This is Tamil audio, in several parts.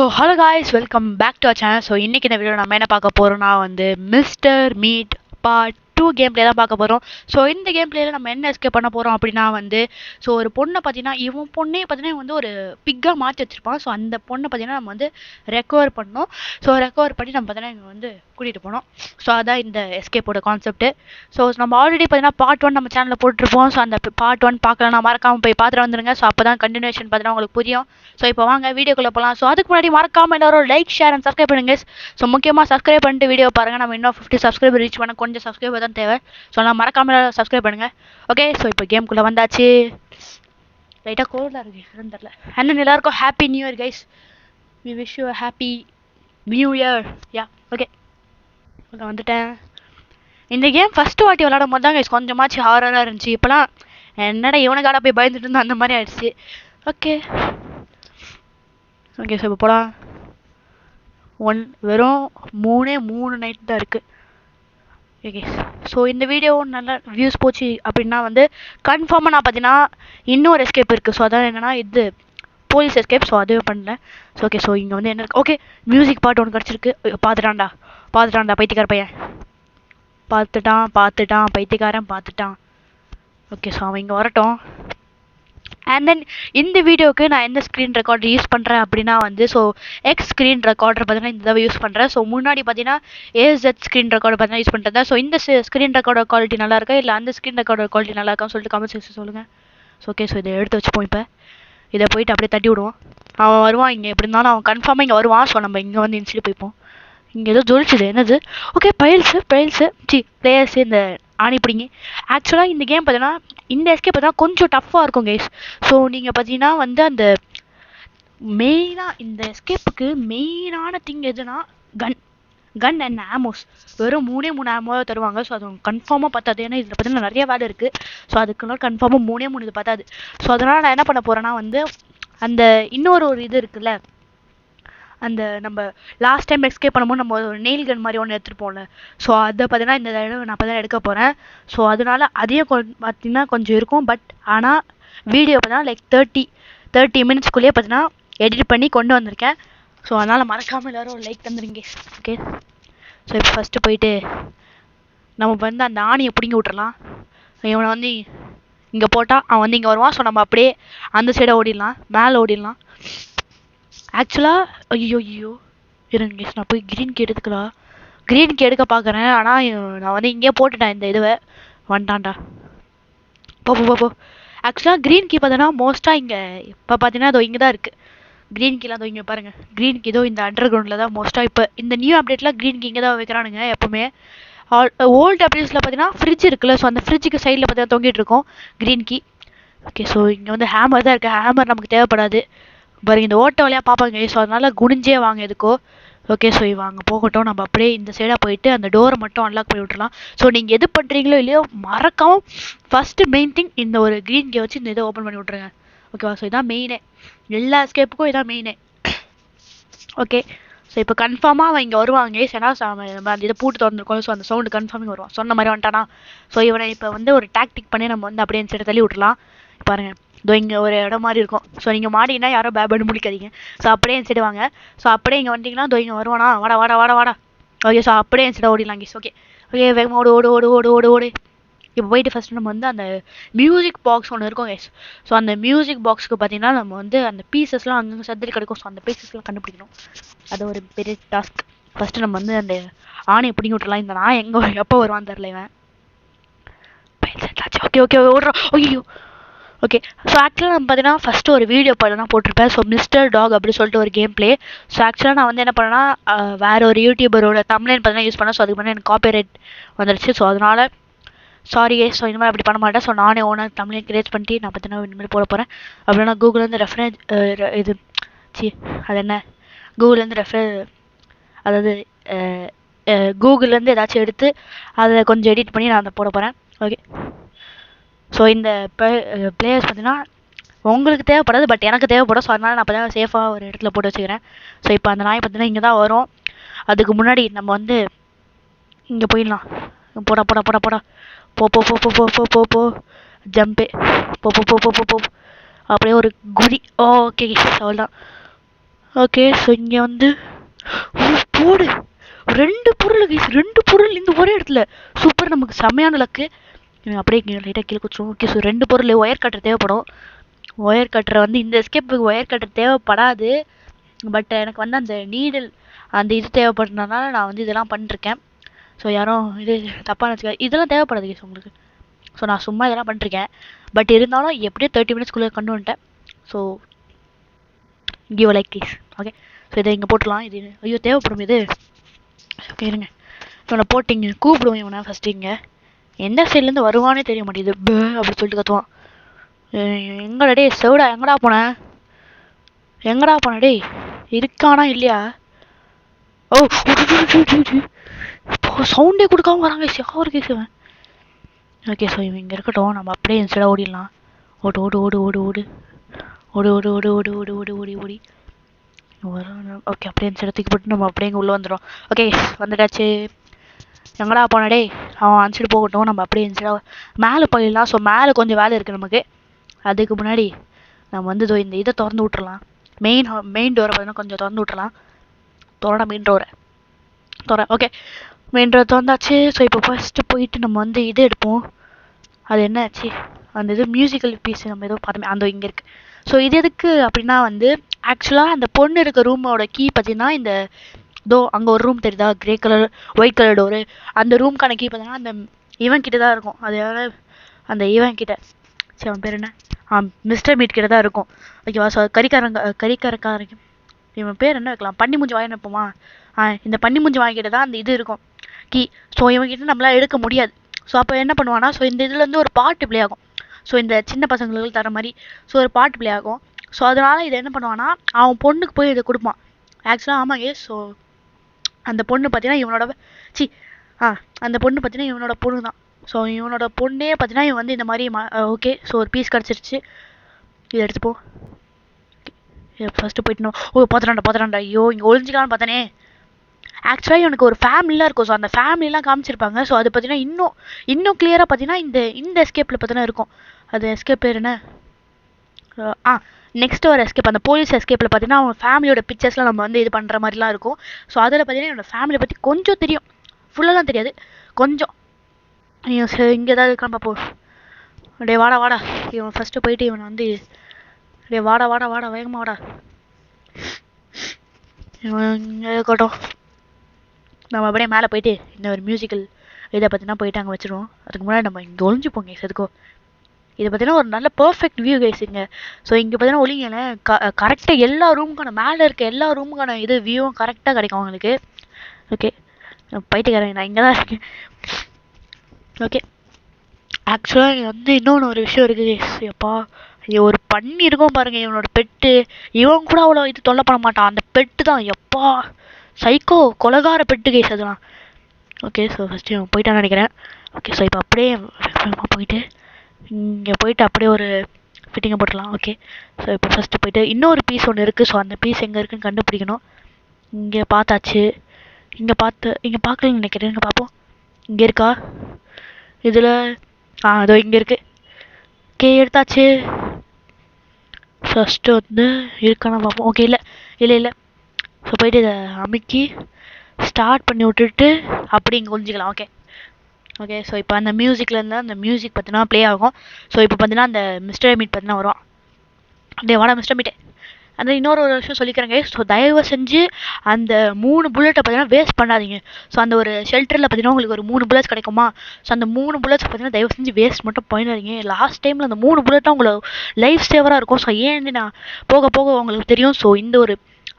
So hello guys, welcome back to our channel. So இன்றைக்கி இந்த வீடியோ நம்ம என்ன பார்க்க போகிறோம்னா Mister Meat part 2 game play தான் பார்க்க போகிறோம். ஸோ இந்த கேம் பிளேயில் நம்ம என்ன எஸ்கேப் பண்ண போகிறோம் அப்படின்னா ஸோ ஒரு பொண்ணை பார்த்தீங்கன்னா இவன் பொண்ணே பார்த்தீங்கன்னா ஒரு பிக்காக மாற்றி வச்சுருப்பான். ஸோ அந்த பொண்ணை பார்த்தீங்கன்னா நம்ம ரெக்கவர் பண்ணோம். ஸோ ரெக்கவர் பண்ணி நம்ம பார்த்தீங்கன்னா இங்கே கூட்டிகிட்டு போனோம். ஸோ அதான் இந்த எஸ்கேப்போட கான்செப்ட்டு. ஸோ நம்ம ஆல்ரெடி பார்த்தீங்கன்னா பார்ட் 1 நம்ம சேனலில் போட்டிருப்போம். ஸோ அந்த பார்ட் 1 பார்க்கலாம், மறக்காமல் போய் பார்த்துட்டு வந்துருங்க. ஸோ அப்போ தான் கண்டினியூஷன் பார்த்தீங்கன்னா உங்களுக்கு புரியும். ஸோ இப்போ வாங்க வீடியோக்குள்ளே போகலாம். ஸோ அதுக்கு முன்னாடி மறக்காமல் எல்லாரும் லைக், ஷேர் அண்ட் சப்ஸ்கிரைப் பண்ணுங்க. ஸோ முக்கியமாக சப்ஸ்கிரைப் பண்ணிட்டு வீடியோ பாருங்கள். நம்ம இன்னும் 50 சப்ஸ்கிரைபர் ரீச் பண்ண கொஞ்சம் சப்ஸ்கிரைபர் தான் தேவை. ஸோ நான் மறக்காமல் சப்ஸ்கிரைப் பண்ணுங்கள். ஓகே, ஸோ இப்போ கேமுக்குள்ளே வந்தாச்சு. லைட்டாக கோல்டாக இருக்குது, என்னன்னு தெரில. அண்ட் எல்லாருக்கும் happy new year guys. We wish you happy new year. Yeah okay, வந்துட்டேன். இந்த கேம் ஃபஸ்ட்டு வாட்டி விளாடும் போது தான் கைஸ் கொஞ்சமாச்சு ஹாரராக இருந்துச்சு. இப்போலாம் என்னடா இவனுக்காட போய் பயந்துட்டு இருந்தா அந்த மாதிரி ஆயிடுச்சு. ஓகே ஓகே, ஸோ இப்போ போகலாம். வெறும் 3 நைட் தான் இருக்குது. ஓகே, ஸோ இந்த வீடியோ நல்லா வியூஸ் போச்சு அப்படின்னா கன்ஃபார்மாக நான் பார்த்தீங்கன்னா இன்னொரு எஸ்கேப் இருக்குது. ஸோ அதான் என்னென்னா இது போலீஸ் எஸ்கேப். ஸோ அதுவே பண்ணல. ஸோ ஓகே, ஸோ இங்கே என்ன இருக்குது? ஓகே, மியூசிக் பாட்டு ஒன்று கிடச்சிருக்கு. பார்த்துட்டான்டா பைத்தியக்கார பையன். பார்த்துட்டான் பைத்தியக்காரன் பார்த்துட்டான். ஓகே, ஸோ அவன் இங்கே வரட்டும். அண்ட் தென் இந்த வீடியோவுக்கு நான் எந்த ஸ்க்ரீன் ரெக்கார்டர் யூஸ் பண்ணுறேன் அப்படின்னா ஸோ எக்ஸ் ஸ்க்ரீன் ரெக்கார்டர் பார்த்தீங்கன்னா இந்த தடவை யூஸ் பண்ணுறேன். ஸோ முன்னாடி பார்த்தீங்கன்னா ஏஎஸ்எட் ஸ்க்ரீன் ரெக்கார்டர் பார்த்தீங்கன்னா யூஸ் பண்ணுறேன். ஸோ இந்த ஸ்க்ரீன் ரெக்கார்டர் குவாலிட்டி நல்லா இருக்கா இல்லை அந்த ஸ்க்ரீன் ரெக்கார்டர் குவாலிட்டி நல்லா இருக்கான்னு சொல்லிட்டு கமெண்ட் செக்ஷன் சொல்லுங்கள். ஸோ ஓகே, ஸோ இதை எடுத்து வச்சுப்போம். இப்போ இதை போயிட்டு அப்படியே தட்டி விடுவோம். அவன் வருவான். இங்கே எப்படி இருந்தாலும் அவன் கன்ஃபார்மாக இங்கே வருவான். ஸோ நம்ம இங்கே இன்ஸ்டிட்டு போய்ப்போம். இங்கே ஏதோ ஜொலிச்சுது, என்னது? ஓகே, பைல்ஸு பிளேயர்ஸு இந்த ஆணி பிடிங்க. ஆக்சுவலாக இந்த கேம் பார்த்தீங்கன்னா இந்த எஸ்கேப் பார்த்தீங்கன்னா கொஞ்சம் டஃப்பாக இருக்கும் கைஸ். ஸோ நீங்கள் பார்த்தீங்கன்னா அந்த மெயினாக இந்த எஸ்கேப்புக்கு மெயினான திங் எதுனா கன் அண்ட் ஆமோஸ். வெறும் 3 ஆமோவை தருவாங்க. ஸோ அது கன்ஃபார்மாக பத்தாது. ஏன்னா இதில் பார்த்தீங்கன்னா நிறைய வேலை இருக்குது. ஸோ அதுக்குள்ள கன்ஃபார்மாக 3 இது பத்தாது. ஸோ அதனால் நான் என்ன பண்ண போகிறேன்னா அந்த இன்னொரு இது இருக்குல்ல, அந்த நம்ம லாஸ்ட் டைம் எஸ்கேப் பண்ணும்போது நம்ம ஒரு நெயில் கன் மாதிரி ஒன்று எடுத்துகிட்டு. ஸோ அதை பார்த்தீங்கன்னா இந்த தடவை நான் பார்த்தீங்கன்னா எடுக்க போகிறேன். ஸோ அதனால அதையும் பார்த்தீங்கன்னா கொஞ்சம் இருக்கும். பட் ஆனால் வீடியோ பார்த்தீங்கன்னா லைக் 30 மினிட்ஸ்க்குள்ளேயே பார்த்தீங்கன்னா எடிட் பண்ணி கொண்டு வந்திருக்கேன். ஸோ அதனால் மறக்காமல் எல்லோரும் ஒரு லைக் தந்துடுங்க. ஓகே, ஸோ இப்போ ஃபஸ்ட்டு போயிட்டு நம்ம அந்த ஆணியை பிடிங்கி விட்டுறலாம். இவனை இங்கே போட்டால் அவன் இங்கே வருவான். ஸோ நம்ம அப்படியே அந்த சைடை ஓடிடலாம், மேலே ஓடிடலாம். ஆக்சுவலாக ஐயோ இருங்க, நான் போய் க்ரீன் கீ எடுத்துக்கலாம். க்ரீன் கீ எடுக்க பார்க்குறேன். ஆனால் நான் இங்கேயே போட்டுட்டேன் இந்த இதுவை. வந்துட்டான்டா, போ. ஆக்சுவலாக க்ரீன் கீ பார்த்தோன்னா மோஸ்ட்டாக இங்கே இப்போ பார்த்தீங்கன்னா அதோ இங்கே தான் இருக்குது. க்ரீன் கீலாம் அதோ இங்கே பாருங்கள். க்ரீன் கீ இதோ இந்த அண்டர் கிரவுண்டில் தான் மோஸ்ட்டாக இப்போ இந்த நியூ அப்டேட்டில் க்ரீன் கீ இங்கே தான் வைக்கிறானுங்க எப்போவுமே. ஓல்டு அப்டேட்ஸில் பார்த்தீங்கன்னா ஃப்ரிட்ஜ் இருக்குல்ல, ஸோ அந்த ஃப்ரிட்ஜுக்கு சைடில் பார்த்தீங்கன்னா தொங்கிட்டு இருக்கோம் க்ரீன் கீ. ஓகே, ஸோ இங்கே ஹேமர் தான் இருக்குது. ஹேமர் நமக்கு தேவைப்படாது. பாருங்க, இந்த ஓட்ட வழியாக பார்ப்பாங்க. ஸோ அதனால் குனிஞ்சே வாங்க எதுக்கோ. ஓகே, ஸோ வாங்க போகட்டும். நம்ம அப்படியே இந்த சைடாக போயிட்டு அந்த டோரை மட்டும் அன்லாக் பண்ணி விட்டுலாம். ஸோ நீங்கள் எது பண்ணுறீங்களோ இல்லையோ மறக்காமல் ஃபஸ்ட்டு மெயின் திங் இந்த ஒரு க்ரீன் கே வச்சு இந்த இதை ஓப்பன் பண்ணி விட்ருங்க. ஓகேவா? ஸோ இதான் மெயினே, எல்லா எஸ்கேப்புக்கும் இதான் மெயினே. ஓகே, ஸோ இப்போ கன்ஃபார்மாக அவன் இங்கே வருவாங்க. ஏன்னா நம்ம அந்த இதை பூட்டு திறந்துருக்கோம். ஸோ அந்த சவுண்டு கன்ஃபார்மிங் வருவான். சொன்ன மாதிரி வந்துட்டானா? ஸோ இவனை இப்போ ஒரு டாக்டிக் பண்ணி நம்ம அப்படியே இந்த சைடை தள்ளி விட்டுலாம். பாருங்கள், இதோ இங்கே ஒரு இடம் மாதிரி இருக்கும். ஸோ நீங்கள் மாட்டிங்கன்னா யாரும் பேபேடு முடிக்காதீங்க. ஸோ அப்படியே என் சைடு வாங்க. ஸோ அப்படியே இங்கே வந்தீங்கன்னா இதோ இங்கே வருவானா? வாடா. ஓகே, ஸோ அப்படியே என் சைடை ஓடிடலாம் கேஸ். ஓகே, வேகமாக ஓடு. இப்போ போயிட்டு ஃபஸ்ட்டு நம்ம அந்த மியூசிக் பாக்ஸ் ஒன்று இருக்கும் கேஸ். ஸோ அந்த மியூசிக் பாக்ஸுக்கு பார்த்தீங்கன்னா நம்ம அந்த பீசஸ்லாம் அங்கங்கே சதுரி கிடைக்கும். ஸோ அந்த பீசஸ்லாம் கண்டுபிடிக்கணும். அது ஒரு பெரிய டாஸ்க். ஃபஸ்ட்டு நம்ம அந்த ஆணையை பிடிங்கி விட்டுலாம். இந்த நான் எப்போ வருவான்னு தெரில இவன். ஓகே ஓடுறோம். ஐயோ ஓகே, ஸோ ஆக்சுவலாக நம்ம பார்த்தீங்கன்னா ஃபஸ்ட்டு ஒரு வீடியோ தான் போட்டிருப்பேன். ஸோ மிஸ்டர் டாக் அப்படின்னு சொல்லிட்டு ஒரு கேம் பிளே. ஸோ ஆக்சுவலாக நான் என்ன பண்ணேன்னா வேறு ஒரு யூடியூபரோட தம்ப்நெயில் பார்த்தீங்கன்னா யூஸ் பண்ணேன். ஸோ அதுக்கு முன்னாடி எனக்கு காப்பிரைட் வந்துடுச்சு. ஸோ அதனால் சாரி. ஸோ இந்த மாதிரி அப்படி பண்ண மாட்டேன். ஸோ நானே ஓனாக தம்ப்நெயில் கிரியேட் பண்ணிட்டு நான் பார்த்தீங்கன்னா இனிமேல் போட போகிறேன். அப்படின்னா கூகுள்லேருந்து அதாவது கூகுள்லேருந்து ஏதாச்சும் எடுத்து அதை கொஞ்சம் எடிட் பண்ணி நான் அதை போட போகிறேன். ஓகே, ஸோ இந்த பிளேயர்ஸ் பார்த்தீங்கன்னா உங்களுக்கு தேவைப்படாது, பட் எனக்கு தேவைப்படும். ஸோ அதனால் நான் பார்த்தீங்கன்னா சேஃபாக ஒரு இடத்துல போட்டு வச்சுக்கிறேன். ஸோ இப்போ அந்த நாய் பார்த்தீங்கன்னா இங்கே தான் வரும். அதுக்கு முன்னாடி நம்ம இங்கே போயிடலாம். போடா போ ஜம்பே போ அப்படியே ஒரு குதி. ஓகே, அவ்வளோதான். ஓகே ஸோ இங்கே வந்து போடு 2 பொருள் கைஸ், 2 பொருள் இந்த ஒரே இடத்துல. சூப்பர், நமக்கு செம்மையான லக்கு. அப்படியே லைட்டாக கீழே குச்சிரும். ஓகே ஸோ 2 பொருள். ஒயர் கட்டர் தேவைப்படும். ஒயர் கட்டரை வந்து இந்த எஸ்கேப்புக்கு ஒயர் கட்டர் தேவைப்படாது. பட் எனக்கு வந்து அந்த நீடில் அந்த இது தேவைப்படுறதுனால நான் வந்து இதெல்லாம் பண்ணிருக்கேன். ஸோ யாரும் இது தப்பாக நினச்சிக்க, இதெல்லாம் தேவைப்படாது கைஸ் உங்களுக்கு. ஸோ நான் சும்மா இதெல்லாம் பண்ணிருக்கேன். பட் இருந்தாலும் எப்படியும் 30 மினிட்ஸ்க்குள்ளே கொண்டு வந்துட்டேன். So give like guys. Okay so இதை இங்கே போட்டுடலாம். இது ஐயோ தேவைப்படும் இது. ஓகே இருங்க, இவனை போட்டிங்க கூப்பிடுவோம். இவனை ஃபஸ்ட்டு இங்கே எந்த சைட்லேருந்து வருவானே தெரிய மாட்டேங்குது. அப்படி சொல்லிட்டு கத்துவான். எங்கடா டே செவிடா, எங்கடா போனேன், எங்கடா போன டே, இருக்கானா இல்லையா? ஓ சவுண்டே கொடுக்காம வராங்க யாரு கேட்குவேன். ஓகே ஸோ இவன் இங்கே இருக்கட்டும், நம்ம அப்படியே இன்ஸ்டடாக ஓடிடலாம். ஓடு ஓடு ஓடு ஓடு ஓடு ஓடு ஓடு ஓடு ஓடு ஓடு ஓடு ஓடி ஓடி வரோம். ஓகே அப்படியே இன்ஸ்டடாக தூக்கி போட்டு நம்ம அப்படியே இங்கே உள்ளே வந்துடும். ஓகே வந்துட்டாச்சு. எங்கடா போன டே, அவன் அனுப்பிச்சிட்டு போகட்டும், நம்ம அப்படியே இன்ஸ்டடாக மேலே போயிடலாம். ஸோ மேலே கொஞ்சம் வேலை இருக்குது நமக்கு. அதுக்கு முன்னாடி நம்ம வந்து இந்த இதை திறந்து விட்டுறலாம். மெயின் டோரை பார்த்தீங்கன்னா கொஞ்சம் திறந்து விட்டுறலாம். மெயின் டோரை ஓகே மெயின் டோர் திறந்தாச்சு. ஸோ இப்போ ஃபஸ்ட்டு போயிட்டு நம்ம வந்து இது எடுப்போம். அது என்ன ஆச்சு, அந்த இது மியூசிக்கல் பீஸ் நம்ம ஏதோ பார்த்தோமே, அந்த இங்கே இருக்குது. ஸோ இது எதுக்கு அப்படின்னா வந்து ஆக்சுவலாக அந்த பொண்ணு இருக்க ரூமோட கீ பார்த்தீங்கன்னா இந்த அங்கே ஒரு ரூம் தெரியுதா, grey colour white colour door, அந்த ரூம்க்கான கீ பார்த்தீங்கன்னா அந்த இவன் கிட்ட தான் இருக்கும். அது அந்த இவன் கிட்ட, சரி அவன் பேர் என்ன, மிஸ்டர் மீட் கிட்ட தான் இருக்கும். ஓகேவா? ஸோ கறிக்காரங்க இவன் பேர் என்ன வைக்கலாம், பன்னி மூஞ்சி வாங்கி வைப்போமா? இந்த பன்னி மூஞ்சி வாங்கிக்கிட்ட தான் அந்த இது இருக்கும் கீ. ஸோ இவன்கிட்ட நம்மளால் எடுக்க முடியாது. ஸோ அப்போ என்ன பண்ணுவானா, ஸோ இந்த இதுலேருந்து ஒரு பாட்டு ப்ளே ஆகும். ஸோ இந்த சின்ன பசங்களுக்கு தர மாதிரி ஸோ ஒரு பாட்டு ப்ளே ஆகும். ஸோ அதனால் இதை என்ன பண்ணுவானா, அவன் பொண்ணுக்கு போய் இதை கொடுப்பான். ஆக்சுவலாக ஆமாங்க. ஸோ அந்த பொண்ணு பார்த்தீங்கன்னா இவனோட அந்த பொண்ணு பார்த்தீங்கன்னா இவனோட பொண்ணு தான். ஸோ இவனோட பொண்ணே பார்த்தீங்கன்னா இவன் வந்து இந்த மாதிரி ஓகே ஸோ ஒரு பீஸ் கிடச்சிருச்சு. இதை எடுத்துப்போம். ஃபஸ்ட்டு போயிட்டணும். ஓ பார்த்துட்டான்டா ஐயோ இங்கே ஒழிஞ்சிக்கலான்னு பார்த்தனே. ஆக்சுவலாக இவனுக்கு ஒரு ஃபேமிலிலாம் இருக்கும். ஸோ அந்த ஃபேமிலிலாம் காமிச்சிருப்பாங்க. ஸோ அது பார்த்தீங்கன்னா இன்னும் கிளியராக பார்த்தீங்கன்னா இந்த எஸ்கேப்பில் பார்த்தீங்கன்னா இருக்கும். அது எஸ்கேப் பேர் என்ன, நெக்ஸ்ட் ஒரு எஸ்கேப், அந்த போலீஸ் எஸ்கேப்பில் பார்த்தீங்கன்னா அவன் ஃபேமிலியோட பிக்சர்ஸ்லாம் நம்ம வந்து இது பண்ணுற மாதிரிலாம் இருக்கும். ஸோ அதில் பார்த்தீங்கன்னா என்னோடய ஃபேமிலியை பற்றி கொஞ்சம் தெரியும், ஃபுல்லெல்லாம் தெரியாது, கொஞ்சம். இங்கே ஏதாவது இருக்கான்னு பார்ப்போம். டே வாடா இவன் ஃபஸ்ட்டு போயிட்டு இவனை வந்து டே வாடா வேகமாக வாடா. இவன் இங்கே இருக்கட்டும், நம்ம அப்படியே மேலே போயிட்டு இந்த ஒரு மியூசிக்கல் இதை பார்த்தீங்கன்னா போயிட்டு அங்கே வச்சுருவோம். அதுக்கு முன்னாடி நம்ம இங்கே ஒழிஞ்சுப்போம் கைஸ். எதுக்கும் இது பார்த்தீங்கன்னா ஒரு நல்ல பர்ஃபெக்ட் வியூ கைஸ் இங்கே. ஸோ இங்கே பார்த்தீங்கன்னா ஒழிங்களேன் கரெக்டாக எல்லா ரூமுக்கான மேலே இருக்க எல்லா ரூமுக்கான இது வியூவும் கரெக்டாக கிடைக்கும் அவங்களுக்கு. ஓகே போயிட்டுக்கிறேன், நான் இங்கே தான் இருக்கேன். ஓகே ஆக்சுவலாக இங்கே வந்து இன்னொன்று ஒரு விஷயம் இருக்குது எப்பா, ஒரு பண்ணி இருக்கும் பாருங்கள் இவனோட பெட்டு. இவன் கூட அவ்வளோ இது தொல்லை பண்ண மாட்டான், அந்த பெட்டு தான் எப்பா சைக்கோ கொலகார பெட்டு கைஸ் அதெல்லாம். ஓகே ஸோ ஃபஸ்ட்டு இவன் போயிட்டான்னு நினைக்கிறேன். ஓகே ஸோ இப்போ அப்படியே போயிட்டு இங்கே போயிட்டு அப்படியே ஒரு ஃபிட்டிங்கை போட்டுடலாம். ஓகே ஸோ இப்போ ஃபஸ்ட்டு போயிட்டு இன்னொரு பீஸ் ஒன்று இருக்குது. ஸோ அந்த பீஸ் எங்கே இருக்குதுன்னு கண்டுபிடிக்கணும். இங்கே பார்த்தாச்சு, இங்கே பார்க்கலன்னு நினைக்கிறேன். இங்கே பார்ப்போம், இங்கே இருக்கா இதில், அதோ இங்கே இருக்குது. ஓகே எடுத்தாச்சு. ஃபஸ்ட்டு வந்து இருக்கானா பார்ப்போம். ஓகே இல்லை. ஸோ போயிட்டு இதை அமுக்கி ஸ்டார்ட் பண்ணி விட்டுட்டு அப்படி இங்கே ஒழிஞ்சிக்கலாம். ஓகே ஸோ இப்போ அந்த மியூசிக்லேருந்து அந்த மியூசிக் பார்த்தீங்கன்னா ப்ளே ஆகும். ஸோ இப்போ பார்த்தீங்கன்னா அந்த மிஸ்டர் மீட் பார்த்தீங்கன்னா வரும். அப்படியே வாடா மிஸ்டர் மீட்டே. அந்த இன்னொரு விஷயம் சொல்லிக்கிறேங்க. ஸோ தயவு செஞ்சு அந்த 3 புல்லட்டை பார்த்தீங்கன்னா வேஸ்ட் பண்ணாதீங்க. ஸோ அந்த ஒரு ஷெல்டரில் பார்த்தீங்கன்னா உங்களுக்கு ஒரு 3 புல்லட்ஸ் கிடைக்குமா. ஸோ அந்த 3 புல்லட்ஸ் பார்த்தீங்கன்னா தயவு செஞ்சு வேஸ்ட் மட்டும் பண்ணிடாதீங்க. லாஸ்ட் டைமில் அந்த 3 புல்லட் தான் உங்களுக்கு லைஃப் சேவராக இருக்கும். ஸோ ஏன்னு நான் போக உங்களுக்கு தெரியும். ஸோ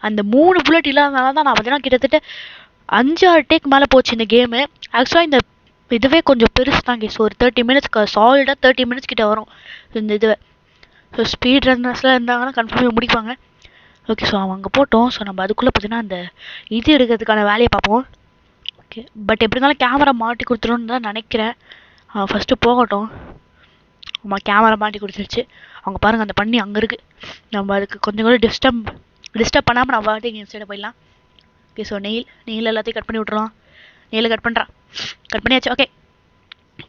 அந்த 3 புல்லட் இல்லாதனால தான் நான் பார்த்தீங்கன்னா கிட்டத்தட்ட 5-6 டேக் மேலே போச்சு இந்த கேமு. ஆக்சுவலாக இந்த இதுவே கொஞ்சம் பெருசு தாங்க. ஸோ ஒரு 30 மினிட்ஸ்க்கு சாலிடாக 30 மினிட்ஸ் கிட்ட வரும் இந்த இதுவே. ஸோ ஸ்பீட் ரன்னர்ஸ்லாம் இருந்தாங்கன்னா கன்ஃபார்மாக முடிப்பாங்க. ஓகே ஸோ அவங்க போட்டோம். ஸோ நம்ம அதுக்குள்ளே பார்த்தீங்கன்னா அந்த இது எடுக்கிறதுக்கான வேலையை பார்ப்போம். ஓகே பட் எப்படி இருந்தாலும் கேமரா மாட்டி கொடுத்துருன்னு தான் நினைக்கிறேன். ஃபஸ்ட்டு போகட்டும். கேமரா மாட்டி கொடுத்துருச்சு. அவங்க பாருங்கள் அந்த பண்ணி அங்கே இருக்குது. நம்ம அதுக்கு கொஞ்சம் கூட டிஸ்டர்ப் பண்ணாமல் நம்ம பாட்டு இங்கே சைடு போயிடலாம். ஓகே ஸோ நெயில் எல்லாத்தையும் கட் பண்ணி விட்றலாம். நெயிலை கட் பண்ணியாச்சு. ஓகே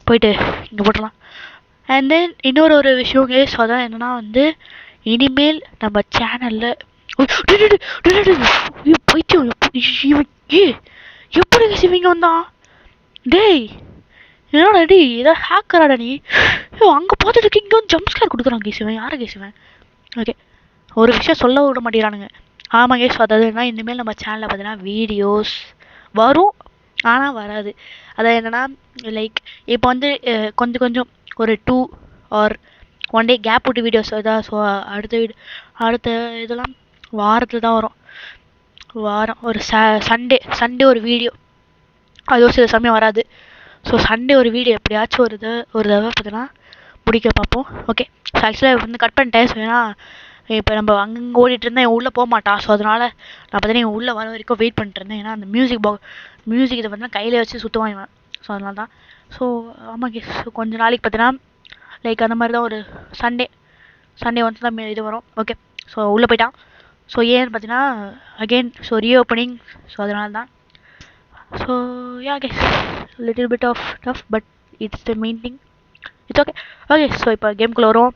போயிட்டு இங்கே போட்டுடலாம். அண்ட் தென் இன்னொரு விஷயம் கேஸ் அதான் என்னென்னா வந்து இனிமேல் நம்ம சேனலில் பைத்தியம் எப்படி இவங்க வந்தான்? டேய் என்னடா டி ஏதோ ஹேக்கராடா நீ? அங்கே பார்த்துட்டு இங்கே வந்து ஜம்ப் ஸ்கேர் கொடுக்குறான் கேசுவன். யாரை கேசுவன்? ஓகே, ஒரு விஷயம் சொல்ல விட மாட்டேங்கிறானுங்க. ஆமாம் கேஸ், அதாவதுனா இனிமேல் நம்ம சேனலில் பார்த்தீங்கன்னா வீடியோஸ் வரும், ஆனால் வராது. அதாவது என்னென்னா லைக் இப்போ வந்து கொஞ்சம் கொஞ்சம் ஒரு 2 ஆர் 1 டே கேப் விட்டு வீடியோஸ் வருதா. ஸோ அடுத்த இதெல்லாம் வாரத்தில் தான் வரும். வாரம் ஒரு சண்டே ஒரு வீடியோ, அதுவும் சில சமயம் வராது. ஸோ சண்டே ஒரு வீடியோ எப்படியாச்சும் ஒரு தடவை பார்த்தீங்கன்னா முடிக்க பார்ப்போம். ஓகே, ஸோ ஆக்சுவலாக வந்து கட் பண்ணிட்டேன். ஸோ ஏன்னா இப்போ நம்ம அங்கங்கே ஓடிட்டு இருந்தேன், என் உள்ளே போக மாட்டான். ஸோ அதனால் நான் பார்த்தீங்கன்னா என் உள்ளே வர வரைக்கும் வெயிட் பண்ணிட்டு இருந்தேன். ஏன்னா அந்த மியூசிக் இதை பார்த்தீங்கன்னா கையில் வச்சு சுற்றுவாங்க. ஸோ அதனால தான். ஸோ ஆமாம் கேஸ், ஸோ கொஞ்சம் நாளைக்கு பார்த்தீங்கன்னா லைக் அந்த மாதிரி தான் ஒரு சண்டே வந்து தான் இது வரும். ஓகே, ஸோ உள்ளே போயிட்டான். ஸோ ஏன்னு பார்த்தீங்கன்னா அகெயின் ஸோ ரீஓப்பனிங். ஸோ அதனால தான். So yeah guys, little bit of tough, but it's the main thing. It's okay. Okay, so இப்போ கேமுக்குள்ளே வரும்.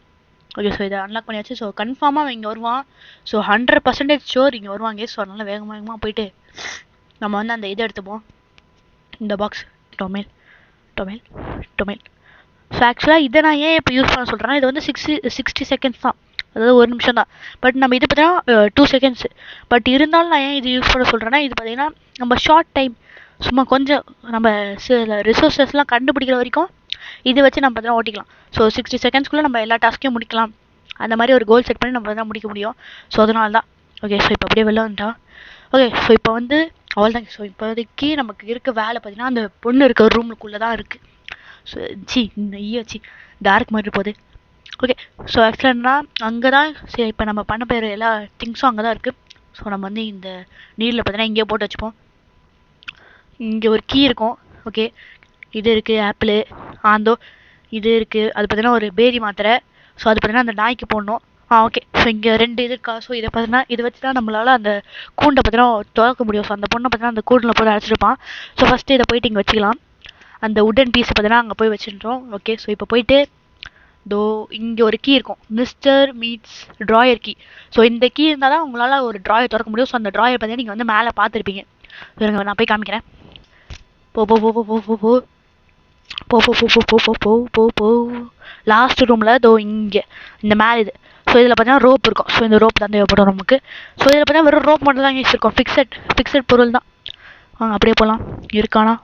ஓகே, ஸோ இதை அன்லாக் பண்ணியாச்சு. ஸோ கன்ஃபார்மாக இங்கே வருவான். ஸோ 100% ஷோர் இங்கே வருவாங்க. ஸோ அதனால் வேகமாக போயிட்டு நம்ம வந்து அந்த இதை எடுத்துப்போம், இந்த பாக்ஸ் டொமைல். ஸோ ஆக்சுவலாக இதை நான் ஏன் இப்போ யூஸ் பண்ண சொல்கிறேன்னா, இது வந்து 60 செகண்ட்ஸ் தான், அதாவது 1 நிமிஷம் தான். பட் நம்ம இது பார்த்தீங்கன்னா 2 செகண்ட்ஸ். பட் இருந்தாலும் நான் ஏன் இது யூஸ் பண்ண சொல்கிறேன்னா, இது பார்த்தீங்கன்னா நம்ம ஷார்ட் டைம் சும்மா கொஞ்சம் நம்ம சில ரிசோர்ஸஸ்லாம் கண்டுபிடிக்கிற வரைக்கும் இதை வச்சு நம்ம பார்த்தீங்கன்னா ஓட்டிக்கலாம். ஸோ 60 செகண்ட்ஸ்குள்ளே நம்ம எல்லா டாஸ்க்கையும் முடிக்கலாம். அந்த மாதிரி ஒரு கோல் செட் பண்ணி நம்ம தான் முடிக்க முடியும். ஸோ அதனால தான். ஓகே, ஸோ இப்போ அப்படியே வெளில வந்துட்டான். ஓகே, ஸோ இப்போ வந்து அவ்வளோதாங்க. ஸோ இப்போதைக்கு நமக்கு இருக்க வேலை பார்த்தீங்கன்னா அந்த பொண்ணு இருக்க ரூமுக்குள்ளே தான் இருக்குது. ஸோ டார்க் மாதிரி போகுது. ஓகே, ஸோ ஆக்சுவலாக அங்கே தான் சரி இப்போ நம்ம பண்ண போகிற எல்லா திங்ஸும் அங்கே தான் இருக்குது. ஸோ நம்ம வந்து இந்த நீரில் பார்த்தீங்கன்னா இங்கேயே போட்டு வச்சுப்போம். இங்கே ஒரு கீ இருக்கும். ஓகே, இது இருக்குது ஆப்பிள் ஆந்தோ, இது இருக்குது. அது பார்த்தீங்கன்னா ஒரு பேரி மாத்திரை. ஸோ அது பார்த்தீங்கன்னா அந்த நாய்க்கு போடணும். ஓகே, ஸோ இங்கே 2 இது இருக்கா. ஸோ இதை பார்த்தீங்கன்னா இதை வச்சு தான் நம்மளால் அந்த கூண்டை பார்த்தீங்கன்னா திறக்க முடியும். ஸோ அந்த பொண்ணை பார்த்தீங்கன்னா அந்த கூண்டில் போய் அழைச்சிருப்பான். ஸோ ஃபஸ்ட்டு இதை போயிட்டு இங்கே வச்சுக்கலாம். அந்த உடன் பீஸை பார்த்தீங்கன்னா அங்கே போய் வச்சுருந்தோம். ஓகே, ஸோ இப்போ போயிட்டு இங்கே ஒரு கீ இருக்கும், Mister Meat's drawer key. So இந்த கீ இருந்தால் தான் உங்களால் ஒரு ட்ராயர் திறக்க முடியும். ஸோ அந்த ட்ராயர் பார்த்தீங்கன்னா நீங்கள் வந்து மேலே பார்த்துருப்பீங்க. நான் போய் காமிக்கிறேன். போ லாஸ்ட் ரூமில் இங்கே இந்த மேலே இது. ஸோ இதில் பார்த்தீங்கன்னா ரோப் இருக்கும். ஸோ இந்த ரோப் தான் தேவைப்படும் நமக்கு. ஸோ இதில் பார்த்தீங்கன்னா வெறும் ரோப் மட்டும் தான் இருக்கும், ஃபிக்ஸட் பொருள் தான். அப்படியே போகலாம். இருக்கானா?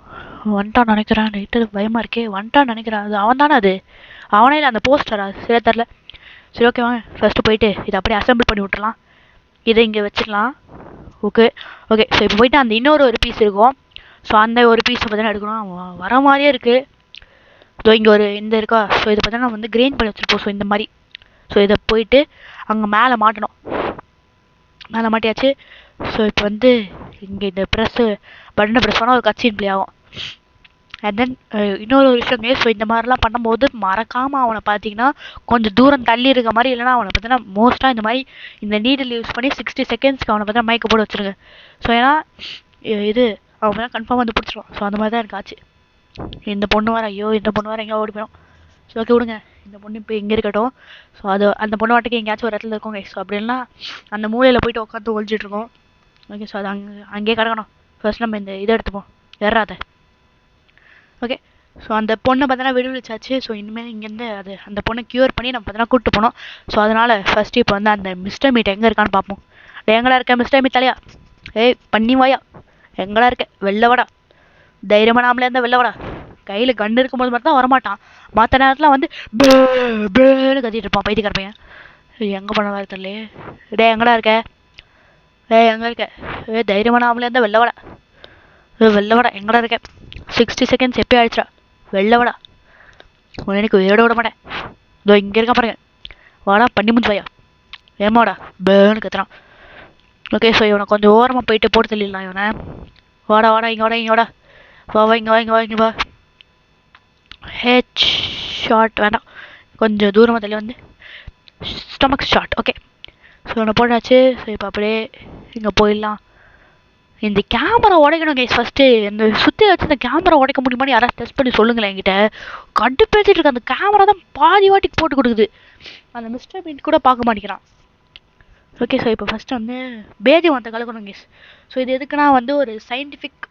வந்துட்டான்னு நினைக்கிறேன். லைட்டு பயமாக இருக்கே. வந்துட்டான்னு நினைக்கிறேன். அது அவன் தானே? அது அவனே இல்லை, அந்த போஸ்டரா? சரியா தெரில. சரி, ஓகே வாங்க ஃபஸ்ட்டு போயிட்டு இதை அப்படியே அசம்பிள் பண்ணி விட்டுறலாம். இதை இங்கே வச்சுக்கலாம். ஓகே. ஸோ இப்போ போயிட்டு அந்த இன்னொரு பீஸ் இருக்கும். ஸோ அந்த ஒரு பீஸை பார்த்தீங்கன்னா எடுக்கணும். வர மாதிரியே இருக்குது. இங்கே ஒரு இந்த இருக்கா. ஸோ இதை பார்த்தீங்கன்னா நம்ம வந்து கிரெயின் பண்ணி வச்சுருப்போம். ஸோ இந்த மாதிரி. ஸோ இதை போயிட்டு அங்கே மேலே மாட்டணும். மேலே மாட்டியாச்சு. ஸோ இப்போ வந்து இங்கே இந்த பட்டனை ப்ரெஸ் பண்ணால் ஒரு கட்சின் ப்ளே ஆகும். அண்ட் தென் இன்னொரு விஷயம், ஸோ இந்த மாதிரிலாம் பண்ணும்போது மறக்காமல் அவனை பார்த்தீங்கன்னா கொஞ்சம் தூரம் தள்ளி இருக்க மாதிரி, இல்லைனா அவனை பார்த்தீங்கன்னா மோஸ்ட்டாக இந்த மாதிரி இந்த நீடில் யூஸ் பண்ணி 60 செகண்ட்ஸ்க்கு அவனை பார்த்தா மயக்க போட்டு வச்சுருங்க. ஸோ ஏன்னா இது அவன் தான் கன்ஃபார்ம் வந்து பிடிச்சிருவான். ஸோ அந்த மாதிரி தான் எனக்கு ஆச்சு. இந்த பொண்ணு வர எங்கேயோ ஓடி போயிடும். ஸோ ஓகே விடுங்க, இந்த பொண்ணு இப்போ இங்கே இருக்கட்டும். ஸோ அந்த பொண்ணு வாட்டுக்கு எங்கேயாச்சும் ஒரு இடத்துல இருக்கும். ஸோ அப்படின்னா அந்த மூலையில் போயிட்டு உட்காந்து ஒழிச்சிட்ருக்கோம். ஓகே, ஸோ அது அங்கேயே கிடக்கணும். ஃபர்ஸ்ட் நம்ம இந்த இதை எடுத்துப்போம், ஏறாத. ஓகே, ஸோ அந்த பொண்ணை பார்த்தோன்னா விடுவிச்சாச்சு. ஸோ இனிமேல் இங்கேருந்து அந்த பொண்ணை க்யூர் பண்ணி நம்ம பார்த்தோன்னா கூப்பிட்டு போனோம். ஸோ அதனால் ஃபஸ்ட்டு இப்போ வந்து அந்த மிஸ்டர் மீட் எங்கே இருக்கான்னு பார்ப்போம். எங்கடா இருக்க மிஸ்டர் மீட் தலையா? ஏய் பண்ணி வாயா, எங்கடா இருக்க? வெளில வாடா, தைரியமாக நாமளே இருந்தால் வெளில வாடா. கையில் கன்று இருக்கும்போது மட்டும் தான் வரமாட்டான். மற்ற நேரத்தில் வந்து பேன்னு கத்திட்டு இருப்பான் பைத்தியக்கார பையன். எங்கே பண்ண வர தெரியலையே. எங்கடா இருக்க? எங்கே இருக்க? தைரியமாக நாமளே இருந்தால் வெளில வாடா. வெளில வாடா, எங்கடா இருக்க? 60 செகண்ட்ஸ் எப்போ ஆயிடுச்சா? வெளில வாடா, எனக்கு உயிரோட விட மாட்டேன். இங்கே இருக்க பாருங்க, வாடா பண்ணி முடிஞ்சு வாயா, ஏமாடா பேன்னு கத்துறான். ஓகே, ஸோ இவனை கொஞ்சம் ஓரமாக போயிட்டு போட்டு தள்ளிடலாம் இவனை. வாடா இங்கே வாடா இங்கே வா. ஹெட் ஷாட் வேண்டாம், கொஞ்சம் தூரமாக தள்ளி வந்து ஸ்டொமக் ஷாட். ஓகே, ஸோ இவனை போட்டாச்சு. ஸோ இப்போ அப்படியே இங்கே போயிடலாம். இந்த கேமரா உடைக்கணும் கைஸ். ஃபஸ்ட்டு இந்த சுற்றி வச்சு இந்த கேமரா உடைக்க முடியுமான்னு யாராவது டெஸ்ட் பண்ணி சொல்லுங்களேன் என்கிட்ட. கடுப்பேற்றிட்டு இருக்கு. அந்த கேமரா தான் பாதி வாட்டிக்கு போட்டு கொடுக்குது. அந்த மிஸ்டர் மீட் கூட பார்க்க மாட்டேங்கிறான். ஓகே ஸோ இப்போ ஃபஸ்ட்டு வந்து பேதி மரத்தை கலக்கணும் கேஸ். ஸோ இது எதுக்குன்னா வந்து ஒரு சயின்டிஃபிக்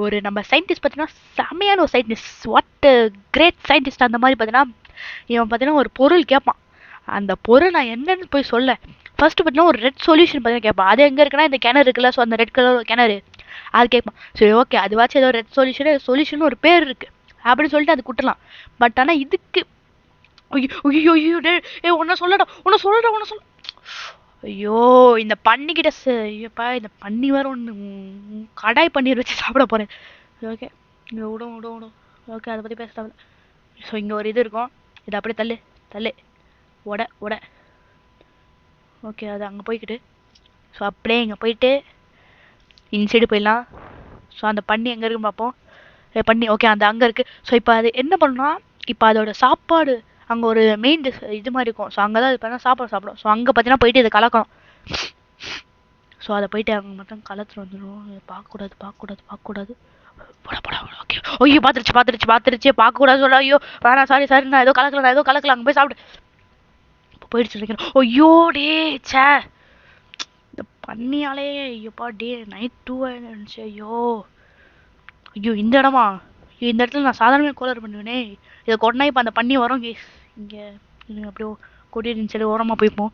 ஒரு நம்ம சயின்டிஸ்ட் பார்த்தீங்கன்னா செம்மையான ஒரு சயின்டிஸ்ட், வாட் கிரேட் சயின்டிஸ்ட். அந்த மாதிரி பார்த்தீங்கன்னா இவன் பார்த்தீங்கன்னா ஒரு பொருள் கேட்பான். அந்த பொருள் நான் என்னன்னு போய் சொல்ல ஃபர்ஸ்ட் பார்த்தீங்கன்னா ஒரு ரெட் சொல்யூஷன் பார்த்தீங்கன்னா கேட்பான். அது எங்கே இருக்குன்னா இந்த கிணறு இருக்குல்ல, ஸோ அந்த ரெட் கலர் கிணறு அது கேட்பான். சரி ஓகே அதுவாச்சும் ஏதோ ரெட் சொல்யூஷன் ஒரு பேர் இருக்கு அப்படின்னு சொல்லிட்டு அது குட்டலாம். பட் ஆனால் இதுக்கு ஐயோ ஐயோ டே உன்னை சொல்ல ஐயோ இந்த பன்னிக்கிட்ட ஐயோப்பா இந்த பன்னி வேற ஒன்று கடாய் பன்னீர் வச்சு சாப்பிட போகிறேன். ஓகே இங்கே விடும் ஓகே அதை பற்றி பேச. ஸோ இங்கே ஒரு இது இருக்கும், இது அப்படியே தள்ளு உட ஓகே அது அங்கே போய்கிட்டு. ஸோ அப்படியே இங்கே போயிட்டு இன்சைடு போயிடலாம். ஸோ அந்த பன்னி எங்கே இருக்குன்னு பார்ப்போம். பன்னி ஓகே அந்த அங்கே இருக்குது. ஸோ இப்போ அது என்ன பண்ணணும்னா இப்போ அதோட சாப்பாடு அங்கே ஒரு மெயின் டிஷ் இது மாதிரி இருக்கும். ஸோ அங்கே தான் இது பண்ணால் சாப்பாடு சாப்பிடும். ஸோ அங்கே பார்த்தீங்கன்னா போயிட்டு இதை கலக்கணும். ஸோ அதை போயிட்டு அங்கே மட்டும் கலத்துட்டு வந்துடும். பார்க்கக்கூடாது ஓகே ஐயோ பார்த்துருச்சு பார்க்கக்கூடாது சொல்ல. ஐயோ வேணாம் சாரி நான் ஏதோ கலக்கல அங்கே போய் சாப்பிடு. இப்போ போயிடுச்சு நினைக்கிறேன். ஐயோ டே சே இந்த பண்ணியாலே ஐயோப்பா டே நைட் 2 ஆயிடுச்சு. ஐயோ இந்த இடமா இந்த இடத்துல நான் சாதாரணமாக கோலர் பண்ணுவேனே. இதை கொண்டா இப்போ அந்த பண்ணி வரும் கேஸ். இங்கே அப்படியே கொடியின் சைடு ஓரமாக போய்ப்போம்.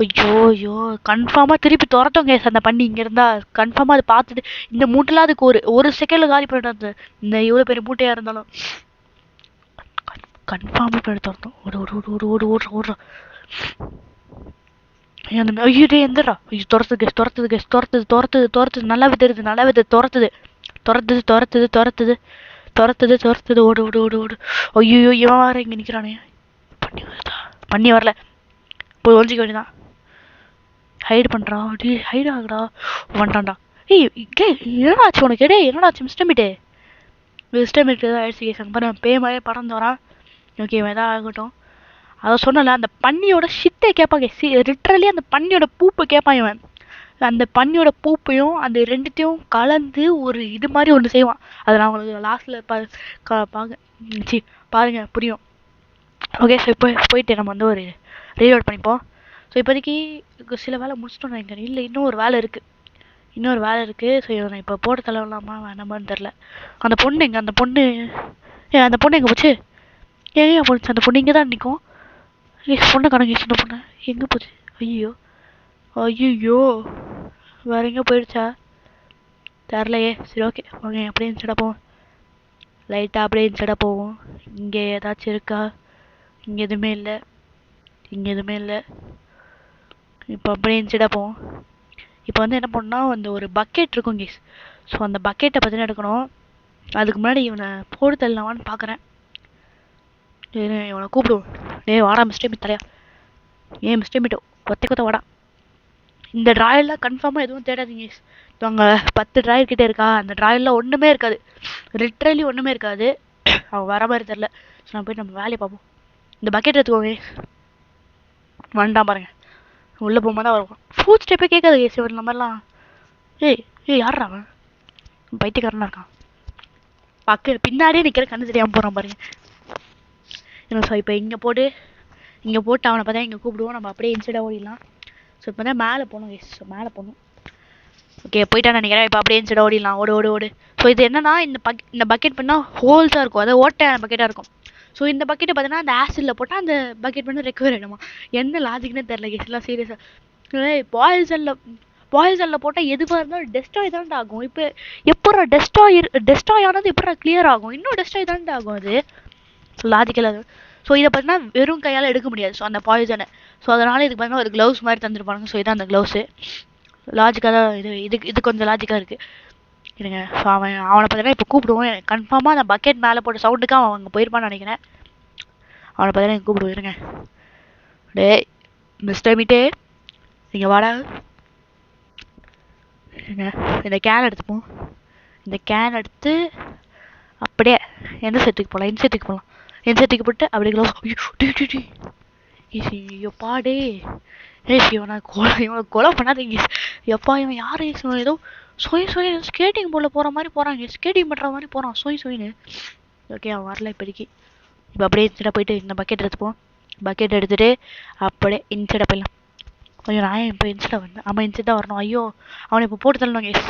ஐயோ கன்ஃபார்மாக திருப்பி துரத்தோம் கேஸ். அந்த பண்ணி இங்கே இருந்தால் கன்ஃபார்மாக அதை பார்த்துட்டு இந்த மூட்டையில் அதுக்கு ஒரு செகண்டில் காலி பண்ணிட்டு வந்து இந்த இவ்வளோ பெரிய மூட்டையாக இருந்தாலும் கன்ஃபார்மாக போய் துரத்தோம். ஓடுறோம் ஐயோ டே எந்தடா ஐயோ துரத்துது நல்லாவே தெரியுது துரத்துது ஓடு. ஐயோ இவன் வேற இங்கே நிற்கிறானே. பண்ணி வரல போய் ஒழிஞ்சிக்க வேண்டியதான். ஹைடு பண்ணுறான் அப்படி ஹைடு ஆகுடா வந்துட்டான்டா. என்னடா ஆச்சு உனக்கு? என்னடா ஆச்சு? மிஸ்டமிட்டு தான் ஆயிடுச்சு கேஸ். அங்கே பே மாதிரி பறந்து வரான். ஓகே இதான் ஆகட்டும். அதை சொன்னல அந்த பன்னியோட ஷிட்டை கேட்பாங்க. லிட்ரலி அந்த பன்னியோட பூப்பை கேட்பான் இவன். அந்த பன்னியோட பூப்பையும் அந்த ரெண்டுத்தையும் கலந்து ஒரு இது மாதிரி ஒன்று செய்வான். அதை நான் உங்களுக்கு லாஸ்ட்டில் பாருங்க புரியும். ஓகே ஸோ இப்போ போயிட்டு நம்ம வந்து ஒரு ரீலோட் பண்ணிப்போம். ஸோ இப்போதைக்கு சில வேலை முடிச்சிட்டோம் நினைக்கிறேன். இல்லை இன்னும் ஒரு வேலை இருக்குது. ஸோ நான் இப்போ போட தலைவலாமா வேணாமான்னு தெரில. அந்த பொண்ணு எங்கே போச்சு? ஏன் போச்சு அந்த பொண்ணு? இங்கே தான் நிற்கும். பொண்ணை கணக்கு அந்த பொண்ணு எங்கே போச்சு? ஐயோ வேற எங்கே போயிடுச்சா தெரிலையே. சரி ஓகே வாங்க அப்படியே இன்சைடாக போவோம். லைட்டாக அப்படியே இன்சைடாக போவோம். இங்கே ஏதாச்சும் இருக்கா? இங்கே எதுவுமே இல்லை. இப்போ அப்படியே இன்சைடாக போவோம். இப்போ வந்து என்ன பண்ணால் அந்த ஒரு பக்கெட் இருக்கும் கேஸ். ஸோ அந்த பக்கெட்டை பற்றின எடுக்கணும். அதுக்கு முன்னாடி இவனை போட்டு தள்ளலாமான்னு பார்க்குறேன். இவனை கூப்பிடுவோம். வாடா மிஸ்டேக் தலையா. மிஸ்டேக் மீட்டோ கொத்த வாடா. இந்த ட்ராயெல்லாம் கன்ஃபார்மாக எதுவும் தேடாதீங்க. அங்கே 10 ட்ராயர் கிட்டே இருக்கா. அந்த ட்ராயெல்லாம் ஒன்றுமே இருக்காது, லிட்ரலி ஒன்றுமே இருக்காது. அவன் வர மாதிரி தெரில. ஸோ நான் போய் நம்ம வேலையை பார்ப்போம். இந்த பக்கெட் எடுத்துக்கோங்க. வேண்டாம் பாருங்க உள்ளே போகும்போது தான் வருவான். ஃபுட் ஸ்டெப்பே கேட்காது கேஸ். இவன் இந்த மாதிரிலாம் யாரா அவன்? பைத்தியக்காரனாக இருக்கான். பின்னாடியே நிற்கிற கண்ணு தெரியாமல் போகிறான் பாருங்க. ஸோ இப்போ இங்கே போட்டு அவனை பார்த்தா இங்கே கூப்பிடுவோம். நம்ம அப்படியே இன்சைடாக ஓடிடலாம். ஸோ இப்போ தான் மேலே போகணும் கேஸ். ஸோ மேலே போகணும். ஓகே போயிட்டான்னு நினைக்கிறேன். இப்போ அப்படியே இன்சைடாக ஓடிடலாம். ஓடு. ஸோ இது என்னன்னா இந்த பக்கெட் பண்ணால் ஹோல்ஸாக இருக்கும், அதாவது ஓட்டையான பக்கெட்டாக இருக்கும். ஸோ இந்த பக்கெட்டை பார்த்தீங்கன்னா அந்த ஆசிடில் போட்டால் அந்த பக்கெட் பண்ணி ரெக்கவர் ஆகிடுமா? என்ன லாஜிக்னே தெரில கேஸ். எல்லாம் சீரியஸாக பாய்சனில் போட்டால் எதுவாக இருந்தாலும் டெஸ்ட்ராய் தானே ஆகும். இப்போ எப்போ டெஸ்ட்ராய் ஆனது எப்போ கிளியர் ஆகும்? இன்னும் டெஸ்ட்ராய் தானே ஆகும். அது லாஜிக்கல் அது. ஸோ இதை பார்த்தீங்கன்னா வெறும் கையால் எடுக்க முடியாது. ஸோ அந்த பாய்சனை. ஸோ அதனால் இதுக்கு பார்த்தீங்கன்னா ஒரு க்ளவுஸ் மாதிரி தந்துருப்பாங்க. ஸோ இதான் அந்த க்ளவுஸு. லாஜிக்காக தான் இது கொஞ்சம் லாஜிக்காக இருக்குது. இருங்க. ஸோ அவனை பார்த்தீங்கன்னா இப்போ கூப்பிடுவோம். கன்ஃபார்மாக அந்த பக்கெட் மேலே போட்ட சவுண்டுக்கு அவன் அங்கே போயிருப்பான்னு நினைக்கிறேன். அவனை பார்த்தீங்கன்னா கூப்பிடுவோம். இருங்க. மிஸ்டர் மீட்டே இங்கே வாடா. இந்த கேன் எடுத்துப்போம். இந்த கேன் எடுத்து அப்படியே எந்த செட்டுக்கு போகலாம்? இன்செட்டுக்கு போட்டு அப்படியே க்ளோஸ். ஐயோப்பா டே இவனை கொலை பண்ணாதீங்க. எப்பா இவன் யார்? ஏதோ சொய் ஸ்கேட்டிங் போர்டில் போகிற மாதிரி போகிறாங்க. ஸ்கேட்டிங் பண்ணுற மாதிரி போகிறான் சொயின்னு. ஓகே அவன் வரல இப்போதைக்கு. இப்போ அப்படியே இன்சைடாக போயிட்டு இந்த பக்கெட் எடுத்துப்போம். பக்கெட் எடுத்துகிட்டு அப்படியே இன்சைடாக போயிடலாம். ஐயோ நான் இப்போ இன்ஸ்டா வந்தேன். ஆமாம் இன்ஸ்டா தான் வரணும். ஐயோ அவனை இப்போ போட்டு தள்ளணும் கேஸ்.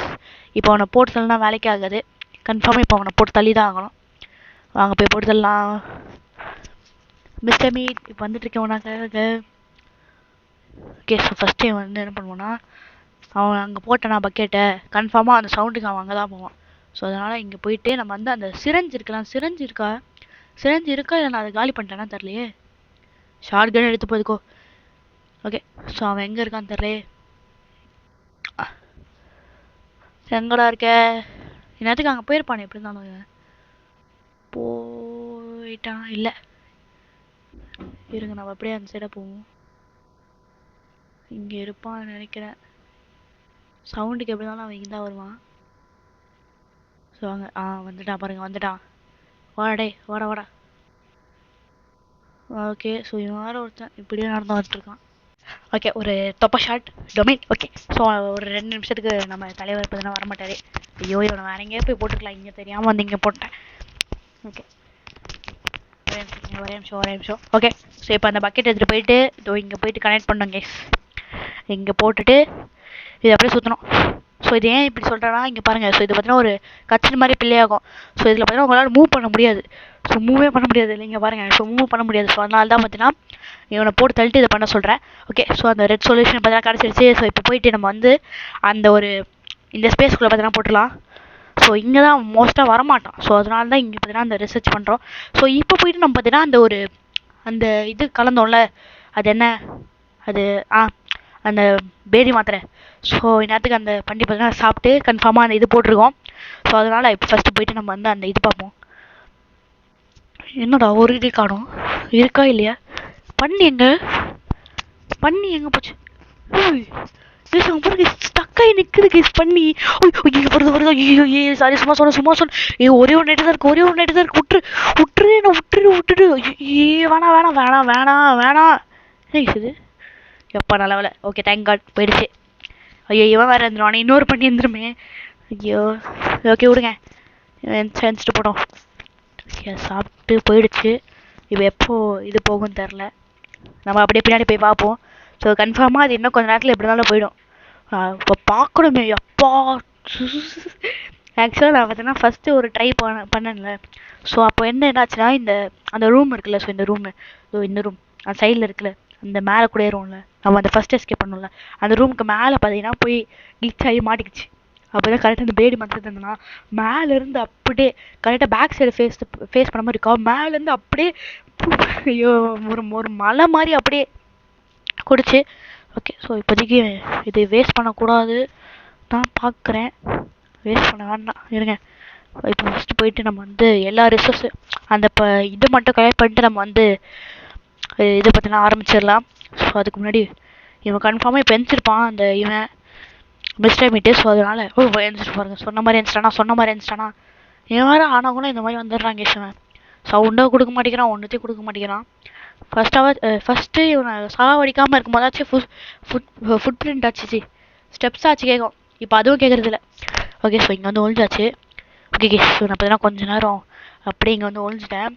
இப்போ அவனை போட்டு தள்ளினா வேலைக்கே ஆகாது. கன்ஃபார்மாக இப்போ அவனை போட்டு தள்ளி தான் ஆகணும். வாங்க போய் போட்டு தள்ளலாம். மிஸ்டர் மீட் இப்போ வந்துட்டுருக்கேன் உனக்காக. ஓகே ஸோ ஃபஸ்ட்டு வந்து என்ன பண்ணுவான்னா அவன் அங்கே போட்டானா பக்கெட்டை கன்ஃபார்மாக அந்த சவுண்டுக்கு அவன் அங்கே தான் போவான். ஸோ அதனால் இங்கே போயிட்டு நம்ம வந்து அந்த சிரஞ்சு இருக்கலாம். சிரஞ்சு இருக்கா இல்லை நான் அதை காலி பண்ணிட்டேன்னா தெரிலையே. ஷார்ட் கன் எடுத்து போதுக்கோ. ஓகே ஸோ அவன் எங்கே இருக்கான்னு தெரிலையே. எங்கடா இருக்க? என்னத்துக்கு அங்கே போயிருப்பானே எப்படி இருந்தாலும். போயிட்டான் இல்லை. இருங்க நம்ம அப்படியே அந்த சைடாக போவோம். இங்கே இருப்பான்னு நினைக்கிறேன். சவுண்டுக்கு எப்படி இருந்தாலும் அவன் இங்கே தான் வருவான். ஸோ அங்கே வந்துட்டான் பாருங்க வந்துட்டான். வாடா வாடா. ஓகே ஸோ இவன் வேறு ஒருத்தன் இப்படியே நடந்து வந்துட்டுருக்கான். ஓகே ஒரு தொப்ப ஷாட் டொமைன். ஓகே ஸோ ஒரு 2 நிமிஷத்துக்கு நம்ம தலைவர் பார்த்தீங்கன்னா வரமாட்டார். ஐயோ இவனை வேற எங்கேயே போய் போட்டுருக்கலாம். இங்கே தெரியாமல் வந்து இங்கே போட்டேன். ஓகே ஒரே நிமிஷம். ஓகே ஸோ இப்போ அந்த பக்கெட் எடுத்துகிட்டு போயிட்டு இதோ இங்கே போயிட்டு கனெக்ட் பண்ணோம் கேஸ். இங்கே போட்டுட்டு இது அப்படியே சுற்றணும். ஸோ இது ஏன் இப்படி சொல்கிறேன்னா இங்கே பாருங்கள். ஸோ இது பார்த்தீங்கன்னா ஒரு கச்சின் மாதிரி பிள்ளையாகும். ஸோ இதில் பார்த்தீங்கன்னா உங்களால் மூவ் பண்ண முடியாது. ஸோ மூவே பண்ண முடியாது இல்லைங்க பாருங்கள். ஸோ மூவ் பண்ண முடியாது. ஸோ அதனால தான் பார்த்தீங்கன்னா இவனை போட்டு தள்ளிட்டு இதை பண்ண சொல்கிறேன். ஓகே ஸோ அந்த ரெட் சொல்யூஷன் பார்த்தீங்கன்னா கிடச்சிருச்சு. ஸோ இப்போ போயிட்டு நம்ம வந்து அந்த ஒரு இந்த ஸ்பேஸ்க்குள்ளே பார்த்தீங்கன்னா போட்டுடலாம். ஸோ இங்கே தான் மோஸ்ட்டாக வரமாட்டான். ஸோ அதனால தான் இங்கே பார்த்தீங்கன்னா அந்த ரிசர்ச் பண்ணுறோம். ஸோ இப்போ போயிட்டு நம்ம பார்த்தீங்கன்னா அந்த இது கலந்தோம்ல அது என்ன அது அந்த பேதி மாத்திரை. ஸோ இந்நேரத்துக்கு அந்த பண்ணி பார்த்தீங்கன்னா சாப்பிட்டு கன்ஃபார்மாக அந்த இது போட்டிருக்கோம். ஸோ அதனால் இப்போ ஃபஸ்ட்டு போயிட்டு நம்ம வந்து அந்த இது பார்ப்போம். என்னடா ஒரு இது காணும் இருக்கா இல்லையா? பண்ணி எங்கே போச்சு? ஸ்டக்காகி நிற்குது கேஸ் பண்ணி. வருது. ஐயோ சாரி சும்மா சொன்ன. ஒரே ஒரு நைட்டு தான் இருக்கு. விட்டுரு. வேணாம். இது எப்பா நல்ல வேலை. ஓகே தேங்க் காட் போயிடுச்சு. ஐயோ இவன் வேறு இருந்துருவானே. இன்னொரு பண்ணி இருந்துருமே. ஐயோ ஓகே விடுங்க. செஞ்சுட்டு போட்டோம். சாப்பிட்டு போயிடுச்சு. இப்போ எப்போ இது போகும்னு தெரில. நம்ம அப்படியே பின்னாடி போய் பார்ப்போம். ஸோ கன்ஃபார்மாக அது இன்னும் கொஞ்சம் நேரத்தில் எப்படி இருந்தாலும் போயிடும். இப்போ பார்க்கணுமே அப்பா. ஆக்சுவலாக நான் பார்த்தீங்கன்னா ஃபஸ்ட்டு ஒரு ட்ரை பண்ணல. ஸோ அப்போ என்னாச்சுன்னா அந்த ரூம் இருக்குல்ல. ஸோ இந்த ரூம் அந்த சைடில் இருக்குல்ல. அந்த மேலே கூட ஏறும்ல. நம்ம அந்த ஃபஸ்ட் எஸ்கேப் பண்ணோம்ல. அந்த ரூமுக்கு மேலே பார்த்தீங்கன்னா போய் கிளிச் ஆகி மாட்டிக்கிச்சு. அப்போ தான் கரெக்டாக அந்த பேடி மாத்திரத்து இருந்தேன்னா மேலேருந்து அப்படியே கரெக்டாக பேக் சைடு ஃபேஸ் பண்ண மாதிரி இருக்கா. மேலேருந்து அப்படியே ஐயோ ஒரு மலை மாதிரி அப்படியே குடிச்சு. ஓகே ஸோ இப்போதைக்கு இது வேஸ்ட் பண்ணக்கூடாது தான் பார்க்குறேன். வேஸ்ட் பண்ண வேண்டாம் இருங்க. இப்போ ஃபஸ்ட்டு போயிட்டு நம்ம வந்து எல்லா ரிசோர்ஸு அந்த இது மட்டும் கலெக்ட் பண்ணிட்டு நம்ம வந்து இதை பற்றினா ஆரம்பிச்சிடலாம். ஸோ அதுக்கு முன்னாடி இவன் கன்ஃபார்மாக இப்போ எந்திரிச்சிருப்பான் அந்த இவன் மிஸ்டர் மீட்டு. ஸோ அதனால் எந்திரிச்சு பாருங்க. சொன்ன மாதிரி எந்திரிச்சிட்டானா இவன் வேறு ஆனால் கூட இந்த மாதிரி வந்துடுறான் கேஷவன். சவுண்டாக கொடுக்க மாட்டேங்கிறான். ஒன்றுத்தையும் கொடுக்க மாட்டேங்கிறான். ஃபஸ்ட்டு இவனை சாவடிக்காமல் இருக்கும் போதாச்சும் ஃபுட் பிரிண்ட் ஆச்சு ஸ்டெப்ஸ் ஆச்சு கேட்கும். இப்போ அதுவும் கேட்குறதில்ல. ஓகே ஸோ இங்கே வந்து ஒழிஞ்சாச்சு. ஓகே கேஸ் ஸோ நான் பார்த்தீங்கன்னா கொஞ்சம் நேரம் அப்படியே இங்கே வந்து ஒழிஞ்சிட்டேன்.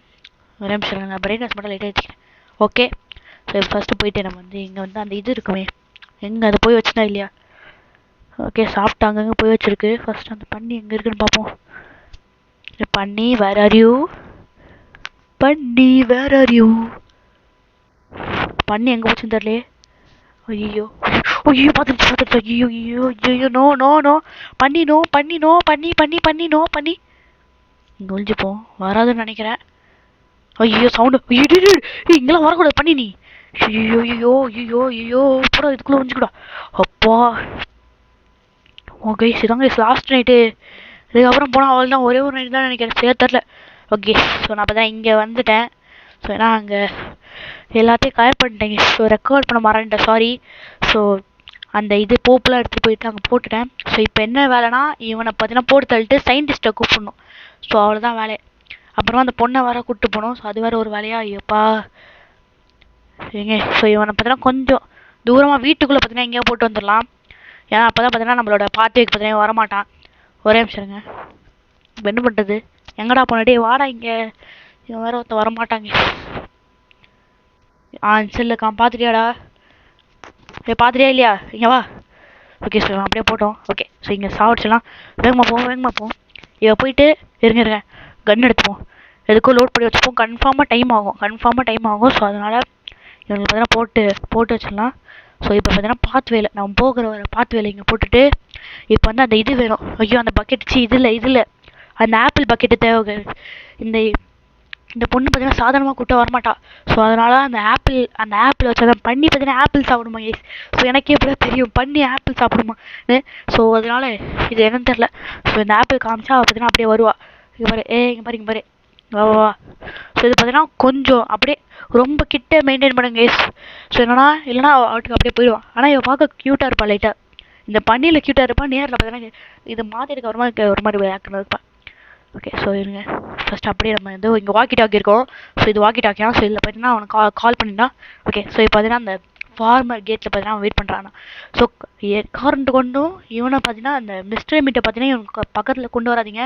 ஒரே நிமிஷம் நான் பிரைட்னஸ் மட்டும் லைட்டாக வச்சுக்கிறேன். ஓகே ஸோ ஃபஸ்ட்டு போயிட்டு நம்ம வந்து இங்கே வந்து அந்த இது இருக்குமே எங்கே அதை போய் வச்சுனா இல்லையா. ஓகே சாப்பிட்டு அங்கங்கே போய் வச்சுருக்கு. ஃபஸ்ட்டு அந்த பண்ணி எங்கே இருக்குன்னு பார்ப்போம். பண்ணி வேர் ஆர் யூ? பண்ணி எங்கே போச்சுன்னு தெரியலையே. ஐயோ பார்த்துருச்சு. ஐயோ நோ பண்ணி இங்கே ஒழிஞ்சுப்போம். வராதுன்னு நினைக்கிறேன். ஐயோ சவுண்டு இங்கெல்லாம் வரக்கூடாது பண்ணி நீ. ஐயோ அப்புறம் இதுக்குள்ளே ஒழிஞ்சுக்கூடா. அப்பா ஓகே இதாங்க லாஸ்ட் நைட்டு. இதுக்கப்புறம் போனால் அவள் தான் ஒரே ஒரு நைட்டு தான் நினைக்கிறேன். சேர்த்தரில். ஓகே ஸோ நான் அப்போ தான் இங்கே வந்துட்டேன். ஸோ ஏன்னா அங்கே எல்லாத்தையும் கலெக்ட் பண்ணிட்டேங்க. ஸோ ரெக்கார்ட் பண்ண மறந்துட்டேன் சாரி. ஸோ அந்த இது போப்பெலாம் எடுத்துகிட்டு போயிட்டு அங்கே போட்டுட்டேன். ஸோ இப்போ என்ன வேலைனா இவனை பார்த்தீங்கன்னா போட்டு தள்ளிட்டு சயின்டிஸ்ட்டை கூப்பிடணும். ஸோ அவ்வளோதான் வேலை. அப்புறமா அந்த பொண்ணை வேறு கூப்பிட்டு போகணும். ஸோ அது வேறு ஒரு வேலையாக ஐயோப்பா ஏங்க. ஸோ இவனை பார்த்தீங்கன்னா கொஞ்சம் தூரமாக வீட்டுக்குள்ளே பார்த்தீங்கன்னா எங்கேயோ போட்டு வந்துடலாம். ஏன்னா அப்போ தான் பார்த்தீங்கன்னா நம்மளோட பார்ட்டிக்கு பார்த்தீங்கன்னா வரமாட்டான். ஒரே நிமிஷங்க. இப்போ என்ன பண்ணுறது? எங்கடா போனடே வாடா இங்கே. இவன் வேறு ஒருத்தன் வரமாட்டாங்க. செல்லுக்கான் பார்த்துட்டியாடா? பார்த்துட்டே இல்லையா இங்கே வா. ஓகே ஸோ அப்படியே போட்டோம். ஓகே ஸோ இங்கே சாவடிச்சலாம். வேகமாக போவோம். இவ போயிட்டு இருங்க கன் எடுத்துப்போம். எதுக்கும் லோட் பண்ணி வச்சுப்போம். கன்ஃபார்மாக டைம் ஆகும். ஸோ அதனால் இவங்களுக்கு பார்த்தீங்கன்னா போட்டு வச்சிடலாம். ஸோ இப்போ பார்த்தீங்கன்னா பாத்வேல நம்ம போகிற வர பாத்வேல இங்கே போட்டுட்டு இப்போ வந்து அந்த இது வேணும். ஐயோ அந்த பக்கெட் இதில் அந்த ஆப்பிள் பக்கெட்டு தேவை. இந்த பொண்ணு பார்த்தீங்கன்னா சாதாரணமாக கூப்பிட்டா வரமாட்டா. ஸோ அதனால் அந்த ஆப்பிள் வச்சு அதை பண்ணி பார்த்தீங்கன்னா ஆப்பிள் சாப்பிடுமா. ஸோ எனக்கே எப்படி தெரியும் பண்ணி ஆப்பிள் சாப்பிடுமா. ஸோ அதனால் இது என்னன்னு தெரில. ஸோ இந்த ஆப்பிள் காமிச்சா பார்த்தீங்கன்னா அப்படியே வருவா. இங்கே பாரு வா. ஸோ இது பார்த்தீங்கன்னா கொஞ்சம் அப்படியே ரொம்ப கிட்ட மெயின்டைன் பண்ணுங்க கைஸ். ஸோ இல்லைனா அவட்டுக்கு அப்படியே போயிடுவான். ஆனால் இவன் பார்க்க க்யூட்டாக இருப்பாள் லைட்டாக. இந்த பண்ணியில் க்யூட்டாக இருப்பான். நேரில் பார்த்தீங்கன்னா இது மாற்றிருக்க ஒரு மாதிரி ஆக்கணும் இருப்பான். ஓகே ஸோ இருங்க ஃபஸ்ட் அப்படியே நம்ம வந்து இங்கே வாக்கி டாக்கி இருக்கோம். ஸோ இது வாக்கி டாக்கியா. ஸோ இதில் பார்த்தீங்கன்னா அவனுக்கு கால் பண்ணிட்டான். ஓகே ஸோ இப்போ பார்த்தீங்கன்னா அந்த ஃபார்மர் கேட்டில் பார்த்தீங்கன்னா அவன் வெயிட் பண்ணுறான். ஸோ காரண்ட்டு கொண்டும் இவனை பார்த்தீங்கன்னா அந்த மிஸ்டர் மீட்டை பார்த்தீங்கன்னா இவனுக்கு பக்கத்தில் கொண்டு வராதிங்க.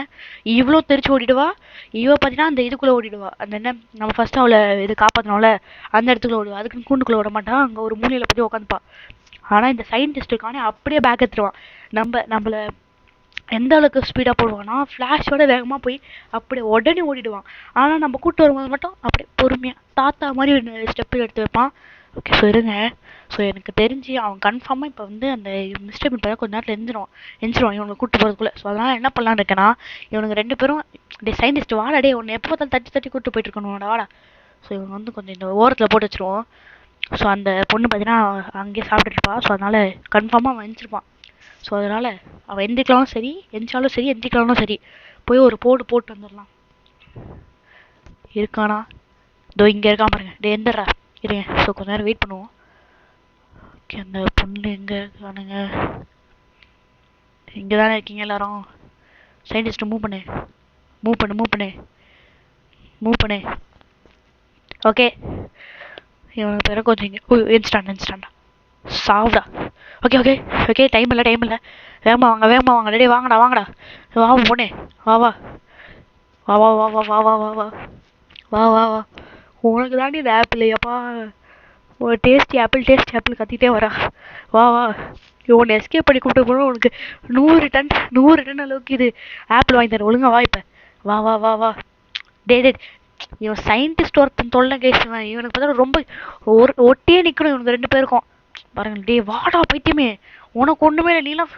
இவ்வளோ தெரிச்சு ஓடிடுவா. இவன் பார்த்தீங்கன்னா அந்த இதுக்குள்ளே ஓடிடுவா. அந்த என்ன நம்ம ஃபஸ்ட்டு அவளை இது காப்பாற்றினோம்ல அந்த இடத்துக்குள்ளே ஓடுவா. அதுக்குன்னு கூண்டுக்குள்ளே விட மாட்டான். அங்கே ஒரு மூலையில் பற்றி உட்காந்துப்பான். ஆனால் இந்த சயின்டிஸ்ட்டுக்கானே அப்படியே பேக் எடுத்துருவான். நம்மளை எந்த அளவுக்கு ஸ்பீடாக போடுவான்னா ஃப்ளாஷோட வேகமாக போய் அப்படியே உடனே ஓடிடுவான். ஆனால் நம்ம கூப்பிட்டு வரும்போது மட்டும் அப்படியே பொறுமையாக தாத்தா மாதிரி ஸ்டெப்பு எடுத்து வைப்பான். ஓகே ஸோ இருங்க. ஸோ எனக்கு தெரிஞ்சு அவன் கன்ஃபார்மாக இப்போ வந்து அந்த மிஸ்டேக் பண்ணி கொஞ்ச நேரத்தில் எஞ்சிருவான் இவனை கூப்பிட்டு போகிறதுக்குள்ளே. ஸோ அதனால் என்ன பண்ணலான்னு இருக்கேன்னா இவனுக்கு 2 பேரும் சயின்டிஸ்ட் வாடா ஒன்று எப்போ பார்த்தாலும் தட்டி கூப்பிட்டு போயிட்டு இருக்கணும் வாடா. ஸோ இவங்க வந்து கொஞ்சம் இந்த ஓரத்தில் போட்டு வச்சுருவோம். ஸோ அந்த பொண்ணு பார்த்தீங்கன்னா அங்கேயே சாப்பிட்டுருப்பா. ஸோ அதனால் கன்ஃபார்மாக அவன் எஞ்சிருப்பான். ஸோ அதனால் அவன் எந்திரிக்கலாலும் சரி போய் ஒரு போட்டு வந்துடலாம். இருக்கானா இதோ இங்கே இருக்கான் பாருங்க. எந்திரா இருங்க. ஸோ கொஞ்ச நேரம் வெயிட் பண்ணுவோம். ஓகே அந்த பொண்ணு எங்கே இருக்கானுங்க. இங்கே தானே இருக்கீங்க எல்லாரும். சயின்டிஸ்ட்டு மூவ் பண்ணு. ஓகே இவனுக்கு பிறகு கொஞ்சம் இங்கே எந்திரிச்சிட்டான்டா சாவுடா. ஓகே டைம் இல்லை. வேகமாக வாங்க ரெடி வாங்கடா வா பொண்ணே வா உனக்கு தாண்டி இந்த ஆப்பிள் எப்பா ஒரு டேஸ்டி ஆப்பிள் கத்திட்டே வரா. வா உன்னை எஸ்கேப் பண்ணி கூப்பிட்டு போனால் உனக்கு 100 டன் அளவுக்கு இது ஆப்பிள் வாங்கி தரேன். ஒழுங்கா வா இப்போ வா டே இவன் சயின்டிஸ்ட் ஒருத்தன் தொல்லை கேசுவேன். இவனுக்கு பார்த்தா ரொம்ப ஒட்டியே நிற்கணும் இவனுக்கு 2 பேருக்கும் பாருங்க. டே வாடா பைத்தியமே உனக்கு ஒன்றுமே இல்லை நீலாம்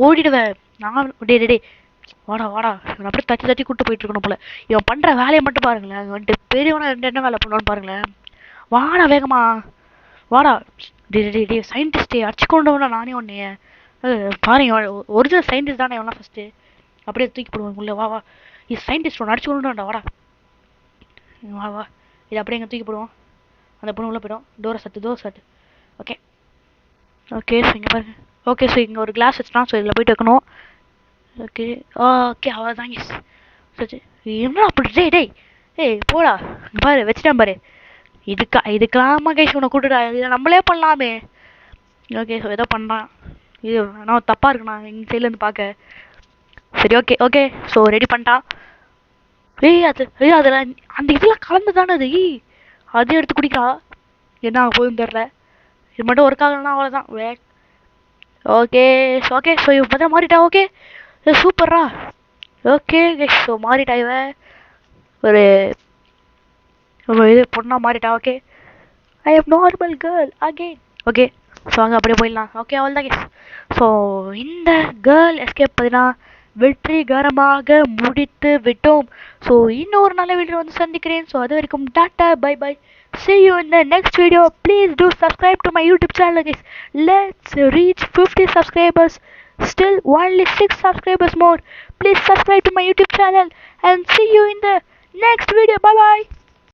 ஓடிடுவேன். நான் டே வாடா இவன் அப்படியே தட்டி கூப்பிட்டு போயிட்டு இருக்கணும் போல. இவன் பண்ணுற வேலையை மட்டும் பாருங்களேன். வந்துட்டு பெரியவனா என்ன வேலை பண்ணுவான்னு பாருங்களேன். வாடா வேகமா வாடா. டே சயின்டிஸ்டே அடிச்சு கொண்டவனா நானே ஒன்றைய பாருங்க. ஒரிஜினல் சயின்டிஸ்ட் தானே இவனா ஃபஸ்ட்டு அப்படியே தூக்கி போடுவாங்க உள்ள. வா இது சயின்டிஸ்ட் ஒன்று அடிச்சு கொண்டுடா வாடா. வா இது அப்படியே எங்கே தூக்கி போடுவோம். அந்த பொண்ணு உள்ளே போய்டும். டோரை சாட்டு. ஓகே ஸோ இங்கே பாருங்க. ஓகே ஸோ இங்கே ஒரு கிளாஸ் வச்சுட்டான். ஸோ இதில் போய்ட்டு வைக்கணும். ஓகே அவ்வளோதாங்க. சரி என்ன அப்படி டேய் போடா பாரு வச்சுட்டேன் பாரு. இதுக்கெல்லாமா கைஸ் உன்னை கூட்டுடா. இதை நம்மளே பண்ணலாமே. ஓகே ஸோ ஏதோ பண்ணான். இது நான் தப்பாக இருக்குண்ணா எங்கள் சைட்லேருந்து பார்க்க. சரி ஓகே ஸோ ரெடி பண்ணிட்டான். அதில் அந்த இதெல்லாம் கலந்து தானே அது எடுத்து குடிக்கா. என்ன ஆக போகுதுன்னு தெரில. இது மட்டும் ஒர்க் ஆகலைன்னா அவ்வளோதான். ஓகே ஸோ இப்போ பார்த்தா மாறிட்டா. ஓகே சூப்பர்ரா. ஓகே ஸோ மாறிட்டா இவன் ஒரு இது பொண்ணா மாறிட்டா. Okay I am normal girl again. Okay so அங்கே அப்படியே போயிடலாம். ஓகே அவ்வளோதான் கேஸ். ஸோ இந்த கேர்ள் எஸ்கேப் பார்த்தீங்கன்னா வெற்றிகரமாக முடித்து விட்டோம். ஸோ இன்னொரு நல்ல வீடியோ வந்து சந்திக்கிறேன். ஸோ அது வரைக்கும் tata bye. See you in the next video. Please do subscribe to my YouTube channel guys. Let's reach 50 subscribers. Still only 6 subscribers more. Please subscribe to my YouTube channel and see you in the next video. Bye.